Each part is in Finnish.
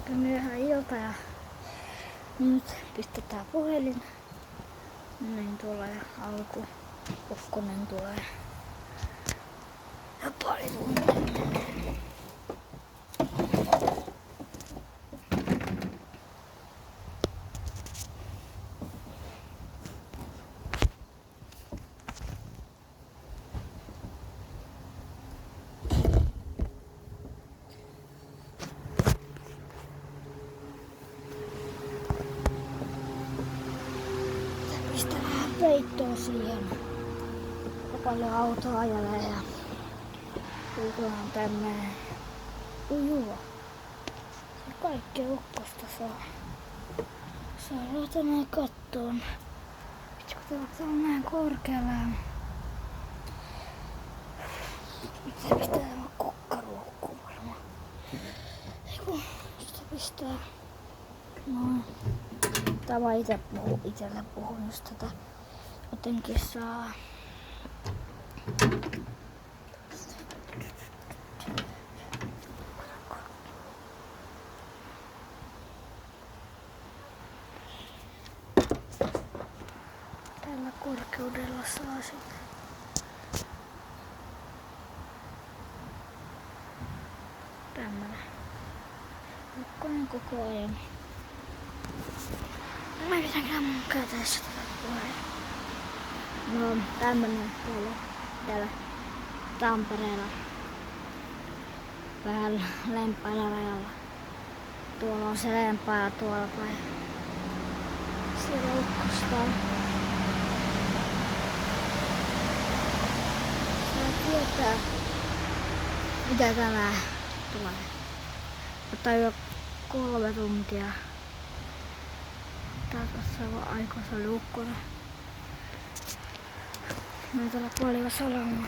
aika myöhä ilta ja nyt pistetään puhelin. Niin tulee alku. Ukkonen tulee. Ja pari tuntia. Pistä vähän peittoa siihen. Ja paljon autoa ajelee ja ulkona on tämmönen ujuva. Se kaikkea ukkosta saa. Saa lähteä kattoon. Vitsi kun tää on näin korkealla. Pitää tämä kukkaruukkuun varmaan. Eiku, sitä pistää. Noin. Tää mä itelle puhun, jos tätä jotenkin saa. Tällä korkeudella saa sitä. Tämmönen. Ukkonen koko ajan. Mä yritän kyllä mun käteessä tätä puheen. No tämmönen täällä Tampereella. Vähän Lempäälän rajalla. Tuolla on se Lempäälä tuolla päin. Siellä ukkosta. Saa tietää mitä tänään tulee. Ottaa jo 3 tuntia. Tässä on aikoissa oli ukkona. Mä täällä puolilla salamaa.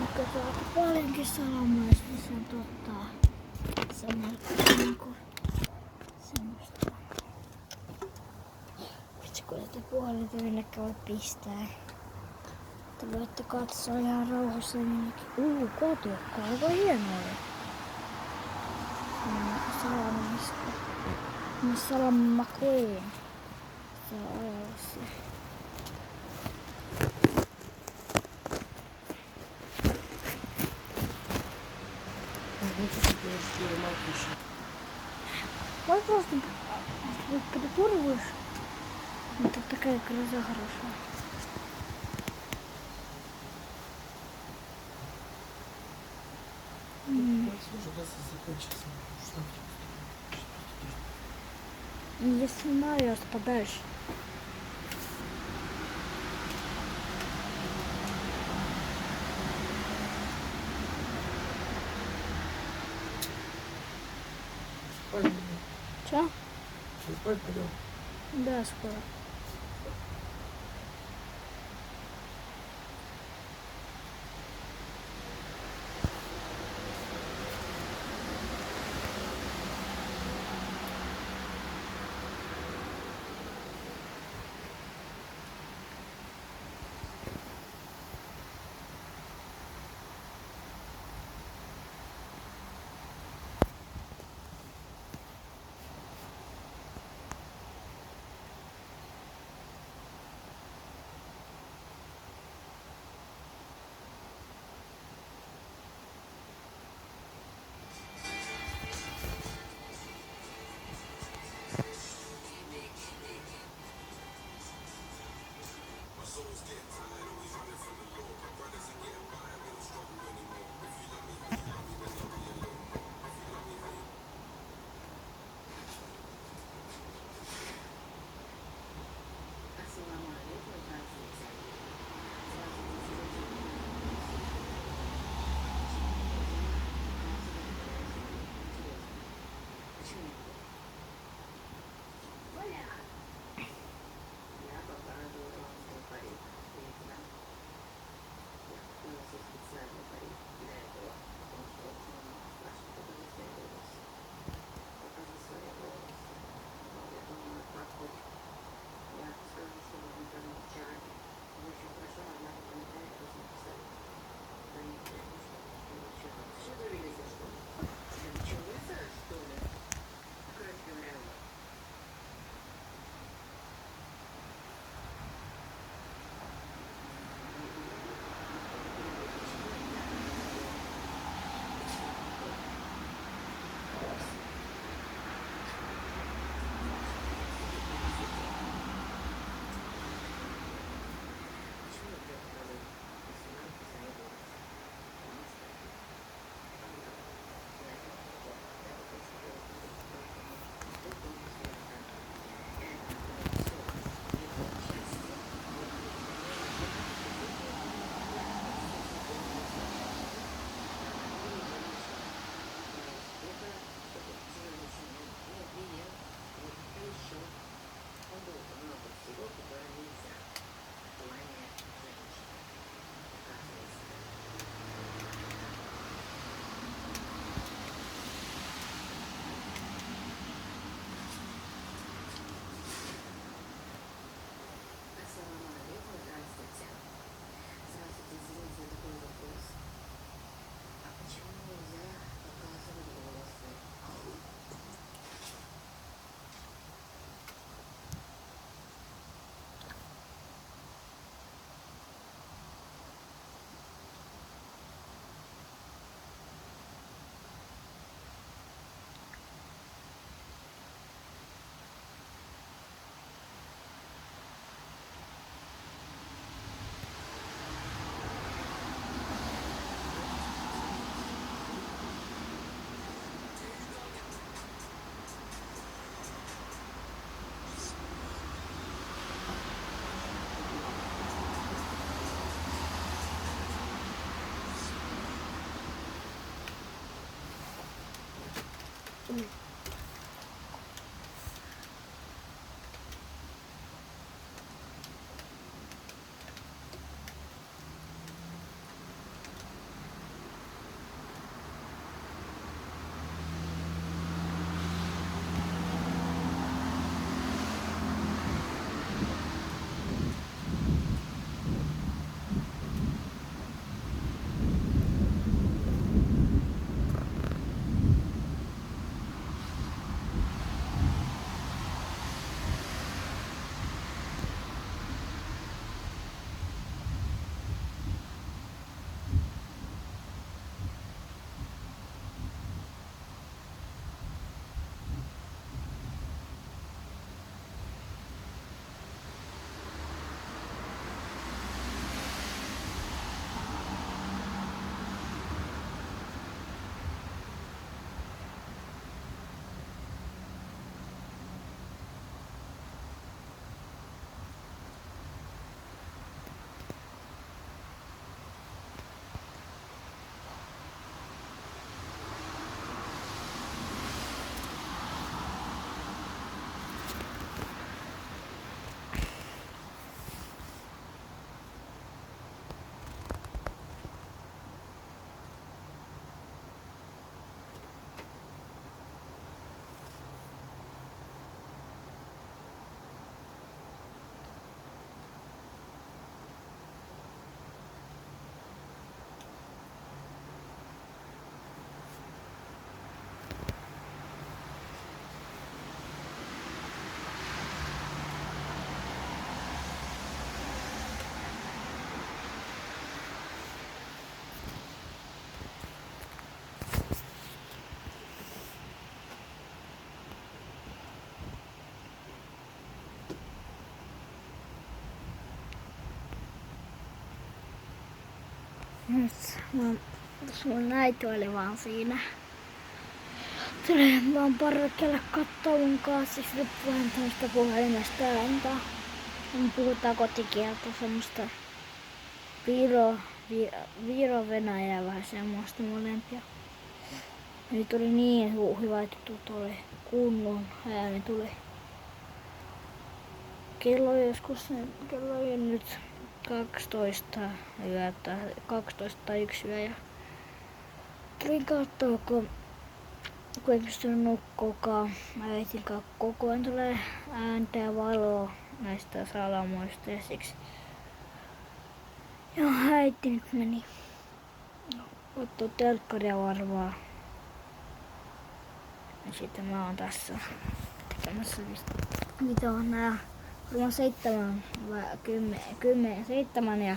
Mutta tuolta paljonkin salamaa, jos sen tuottaa semmoista. Vitsi kun ette puolet ynnekään voi pistää. Te voitte katsoa ihan rauhassa minnekin. Kotiukko, aika hienoa. Salamista. Mä Salam McQueen. Se on ajalossa. Возможно, когда порвешь, это такая гроза хорошая. Я снимаю, аж подальше. Че? Спать пойдем? Да, скоро. Nyt sun äiti oli vaan siinä. Tulee vaan parvekkeelle kattoo mun kanssa, siis riippuen tämmöstä puhelimesta ja antaa. Me puhutaan kotikieltä semmoista Viro-Venäjää vähän semmoista molempia. Eli tuli niin hyvä, että tuli kunnon ääni tuli. Kello on nyt 12 yötä, 12 tai 1 yö ja tulin kattoo, kun ei pystynyt nukkumaan. Mä äitin koko ajan tulee ääntä ja valoa näistä salamoista ja siksi. Joo, äiti nyt meni ottaa telkkaria varmaan. Ja sitten mä oon tässä tekemässä mitä on nää. Varmaan 7 ja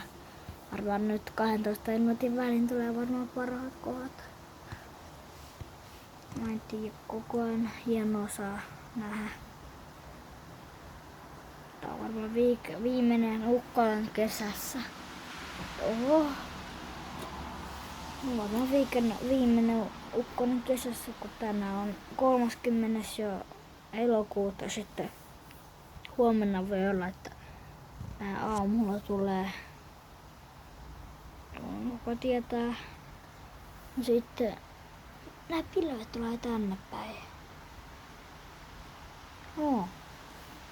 varmaan nyt 12 minuutin väliin tulee varmaan parhaat kohdat. Mä en tiedä, koko ajan hienoa saa nähdä. Tää on varmaan viimeinen ukkonen kesässä. Oho. Varmaan viimeinen ukkonen kesässä, kun tänään on 30. jo elokuuta sitten. Huomenna voi olla, että aamulla tulee. Kuka tietää. Sitten nää pilvet tulee tänne päin. Oo.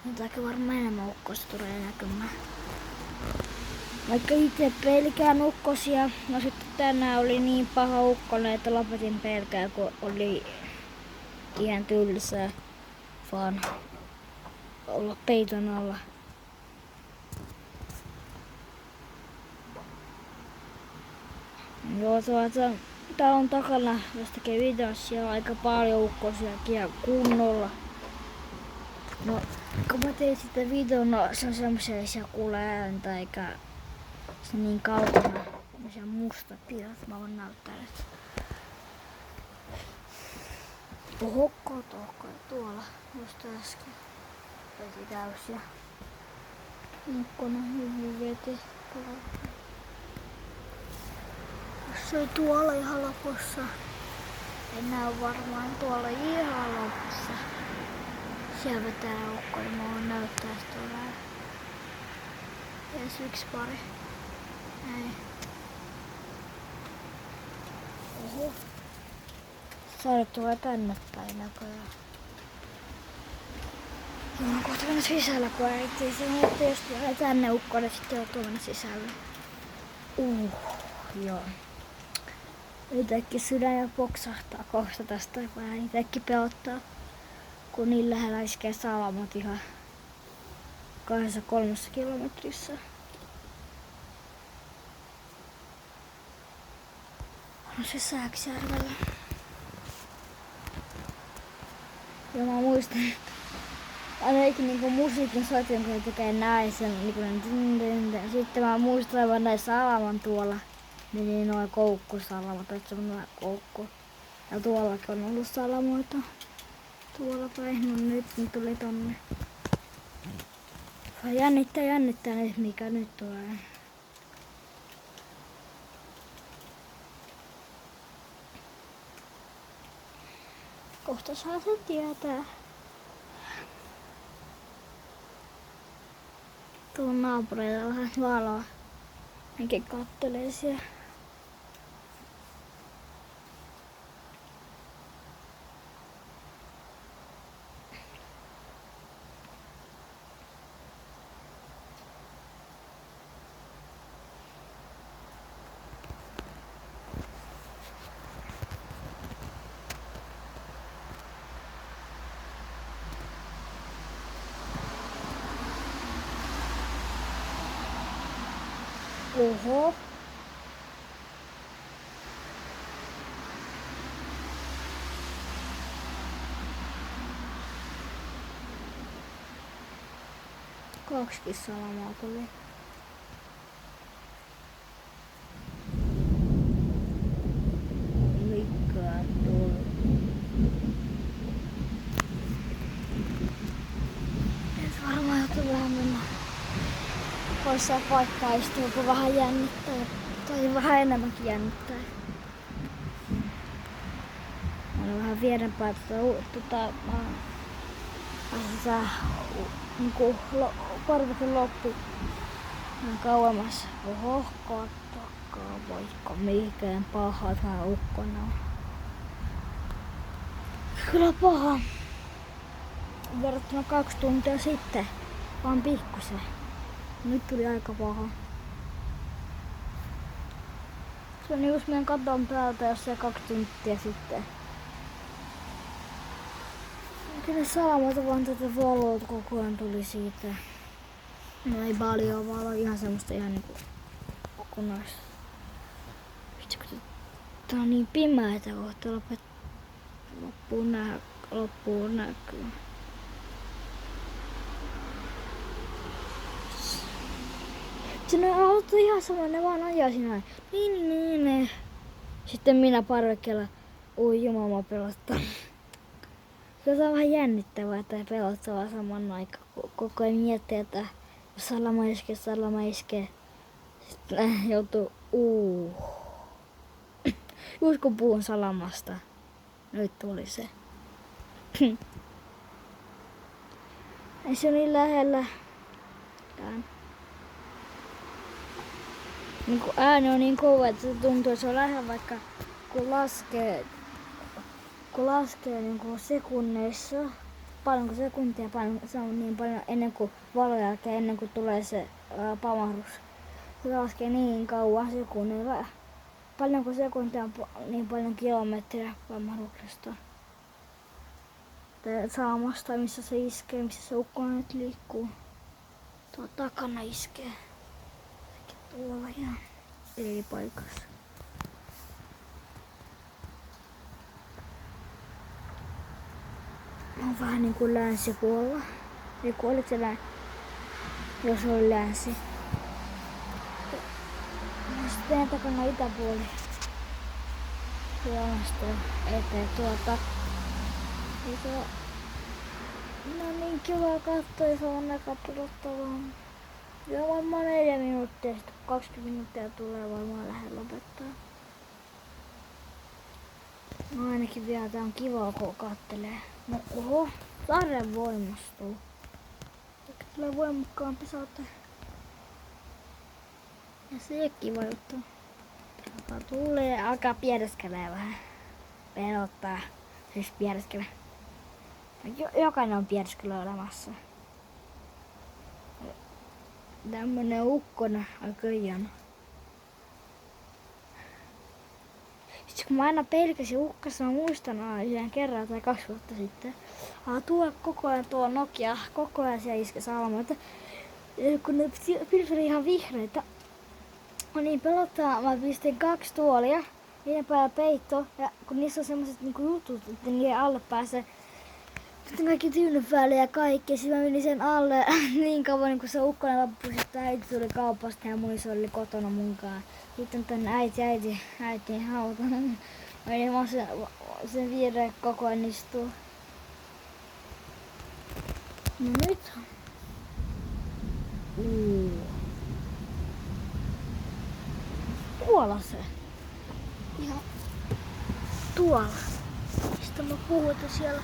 Jotakin varmaan enemmän ukkosta tulee näkymään. Vaikka itse pelkään ukkosia, no sitten tänään oli niin paha ukkonen, että lopetin pelkää, kun oli ihan tylsää vaan olla peiton alla. Joo, tää on takana, jos tekee videossa, on aika paljon ukkosiakin ja kunnolla. No, kun mä tein sitä videon, no se on semmosia, ei siellä kuule ääntä eikä se niin kaukana. Semmosia mustat piirrot, mä voin näyttää nyt. Oho, tuolla, just äsken. Veti täys ja ikkuna hyvin veti. Se oli tuolla ihan lopussa. Enää on varmaan tuolla ihan lopussa. Siellä vetää ukko, niin mä voin näyttää sitä vähän. Ees yksi pari. Näin. Oho. Saaret tulee tänne päin näköjään. Mä oon kohta mennä sisällä, kun äiti sanoi, että jos tulee tänne ukkonen, sitten joutuu mennä sisälle. Joo. Itekin sydän ja poksahtaa kohta tästä, vähän itekin pelottaa. Kun niin lähellä iskee salamat ihan 2-3 kilometrissä. On se Sääksjärvellä. Ja mä muistan, ainakin niinku musiikin soitin, kun ne tekee näin sen niinku sitten mä muistan aivan näin salaman tuolla. Niin noin koukkusalamat, että se on noin koukku. Ja tuollakin on ollut salamoita. Tuolla päin, no nyt ne tuli tonne. Jännittää nyt mikä nyt tulee. Kohta saa sen tietää. Tuolla naapureilla vähän valoa. Nekin kattelee siellä. Oho. Kaksikin salamaa tuli. Mikä tuli? Nyt varmaan joutuu vähän mennä poissa paikkaa istua, kun vähän jännittää. Tai vähän enemmänkin jännittää. Mä olen vähän viedempää niinku parveken loppu. Vähän kauemmas. Oho, kattokaa vaikka mikään paha tää ukkona on. Kyllä paha. Verrattuna 2 tuntia sitten. Vaan pikkusen. Nyt tuli aika paha. Se on just meidän katon päältä, jos se 2 tuntia sitten. Kyllä salamat vaan tätä valoa koko ajan tuli siitä. No ei paljon valoa, ihan semmoista ihan niinku kokonaista. Vitsi kun tää on niin pimeätä kohta loppuun näkyy. Siinä on auto ihan sama, ne vaan ajaa siinä. Niin. Sitten minä parvekkeella, oi jumala pelottaa. Se on vähän jännittävää tai pelottavaa saman aikaan. Koko ajan miettii, että jos salama iskee. Sitten joutuu just kun puhun salamasta. Nyt tuli se. Ei se niin lähellä. Niin ääni on niin kova, että se tuntuu, että se on lähellä, vaikka kun laskee niin kuin sekunneissa, paljonko sekuntia, se on niin paljon ennen kuin valon jälkeen, ennen kuin tulee se pamahdus. Se laskee niin kauan sekunneilla. Paljonko sekuntia on niin paljon kilometriä pamahduksesta. Saamasta, missä se iskee, missä se ukkonen nyt liikkuu. Tuo takana iskee. Tuolla ihan eri paikassa. On vähän niin kuin länsipuolella. Eiku oliko se jos oli länsi. Ja sitten takana itäpuoli. Ilmasto eteen tuota. No niin kiva katsoa, jos on aika pelottavaa. Joo, varmaan 4 minuuttia, sitten 20 minuuttia tulee varmaan lähden lopettaa. No ainakin vielä tää on kiva, kun kattelee. No oho, sarja voimastuu. Ehkä tulee voimakkaampi saate. Ja se ei kiva juttu. Tulee, alkaa piereskelee vähän. pelottaa. Siis piereskele. Jokainen on piereskele olemassa. Tämmönen ukkona aika hieno. Sitten kun mä aina pelkäsin ukkassa, mä muistan yhden kerran tai 2 vuotta sitten. Tuo koko ajan tuo Nokia, koko ajan siellä iske salama. Kun ne pilvet oli ihan vihreitä. Niin pelottaa, mä pistin 2 tuolia, niiden päällä peitto. Ja kun niissä on semmoset niinku jutut, että niiden alle pääsee. Sitten kaikki tyynyn päälle ja kaikki. Sitten mä menin sen alle niin kauan, niin kun se ukkonen loppui. Sitten äiti tuli kaupasta ja muissa oli kotona munkaan. Sitten tänne äiti hautaan. Menin vaan sen viereen koko ajan istua. No nyt. Tuolla se. Ihan tuolla. Mistä mä puhun, että siellä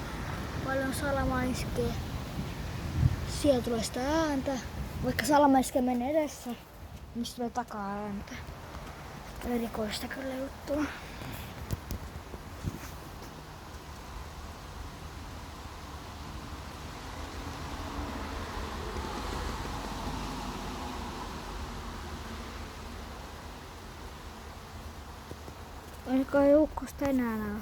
paljon salama iskee. Siellä tulee sitä ääntä. Vaikka salama iskee menee edessä, niin tulee takaa ääntä. Erikoista kyllä juttua. Oliko ei ukkosta enää ole?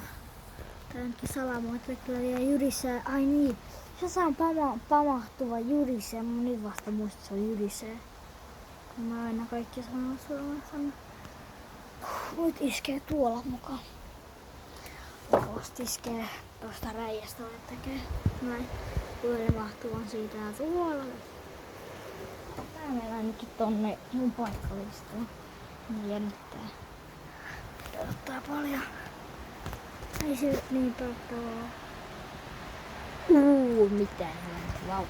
Tämänkin salamoita kyllä vielä jyrisee. Ai niin, se saa pamahtuva jyrisee. Mä nyt vasta muistin, että se on jyrisee. Mä aina kaikki sanon. Nyt iskee tuolla mukaan. Vasta iskee tosta räijästä, että tekee näin. Pyöri mahtuvan siitä ja tuolla. Tää mennään nytkin tonne mun paikkalistoon. Mä jännittää. Pelottaa paljon. Ei se niin pelottaa. Mitään hyvää.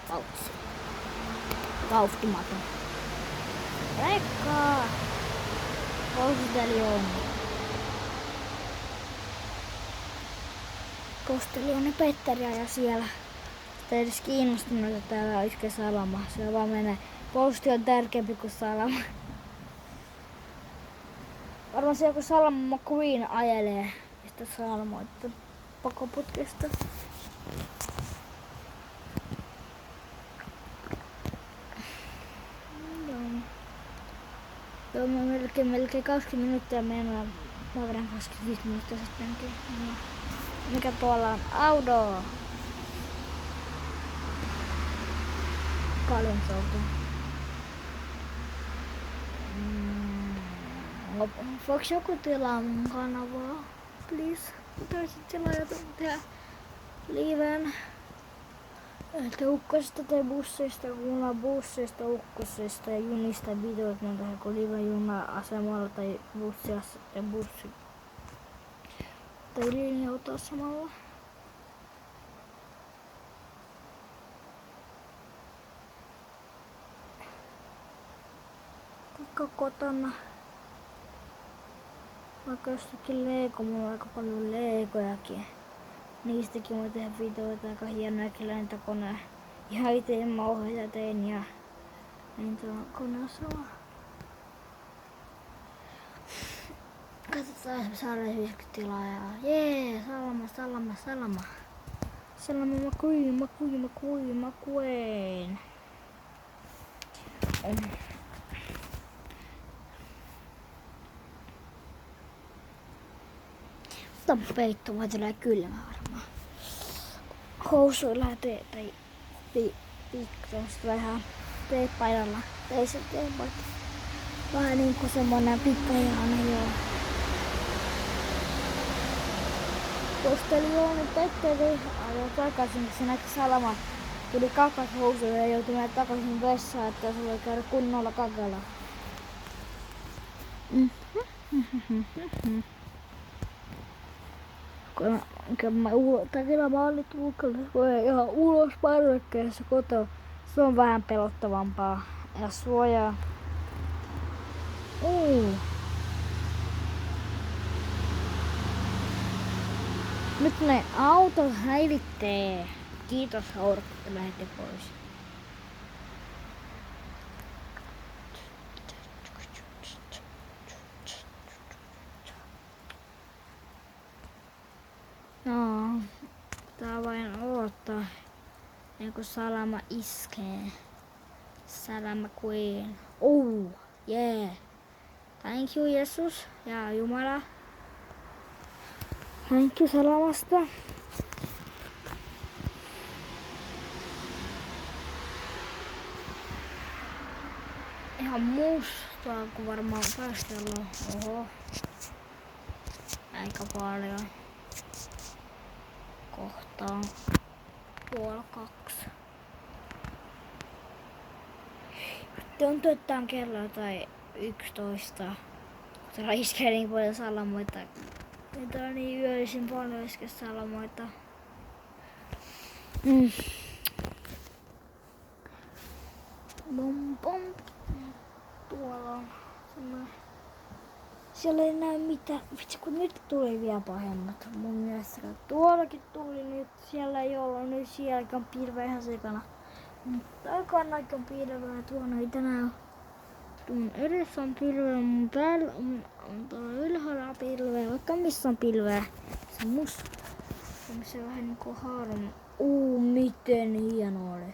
Vautsi. Vauhtimaton. Rekkaa! Postelioni Petteri ja siellä. Sitä ei edes kiinnostunut, että täällä iskee salama. Se vaan menee. Posti on tärkeämpi kuin salama. Varmaan se joku Salama McQueen ajelee sitä salamoita pakoputkesta. Joo, mä melkein 20 minuuttia mennään. Mä vedän 25 minuuttia sittenkin. Mikä tuolla on? Auto! Paljon soutu. Voiko joku tilaa mun kanavaa? Please. Taisit tilaa tehdä liven. Ukkosista tai busseista, junabusseista, ukkosista ja junista videot. Mä tehdään kun live juna-asemalla tai bussi. Tai linja-auto-asemalla. Vaikka kotona. Vaikka jostakin Lego, mulla on aika paljon Legojakin. Niistäkin mä tehdä videoita, aika hienojakin lentokoneen. Ihan ite mauhoja tein ja lentokoneasema. Katsotaan, jos me saadaan 50 tilaa ja jee, salama. Salama McQueen. Otan peitto, mä tulee kylmä varmaan. Housuilla tai piikkoista vähän teepaidalla. Teiset teepaita. Vähän niinku semmonen pikkajaana joo. Postelioni Petteri ajoi takaisin, kun se näki salaman. Tuli kakas housuille ja joutui mennä takaisin vessaan, että se voi käydä kunnolla kakalla. Kyllä mä olin ulkona ihan ulos parvekkeessa kotoa. Se on vähän pelottavampaa. Ja suojaa. Nyt ne autot häiritsee. Kiitos Aura, että lähditte pois. pitää vain odottaa, ennen kuin salama iskee. Salama queen. Oh, yeah. Thank you, Jeesus ja Jumala. Thank you salamasta. Ihan mustaa, kun varmaan päästellään. Oho. Aika paljon. Kohtaan 1:30. Tuntuu, että on kello tai 11. Täällä iskee niin paljon salamoita. Nyt on niin yöllisin paljon iskee salamoita. Bom bom. Tuolla on semmoinen. Siellä ei näy mitään. Vitsi kun nyt tuli vielä pahemmat mun mielestä. Tuollakin tuli nyt. Siellä ei ollut. Nyt sielläkin on pilveä ihan sekana. Takana on pilveä. Tuona ei tänään ole. Mun edessä on pilveä. Mun päällä on tuolla ylhäällä pilveä. Vaikka missä on pilveä. Se on musta. Se vähän niinku harmaa. Miten hieno oli.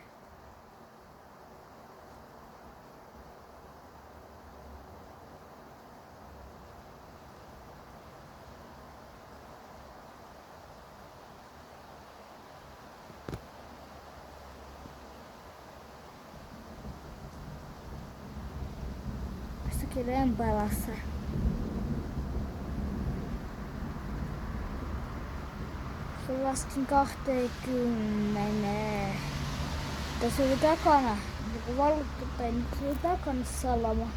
Jostakin Lempalassa. Se laskin 20. Tässä oli takana. Joku valuttu tai nyt se oli takana salama.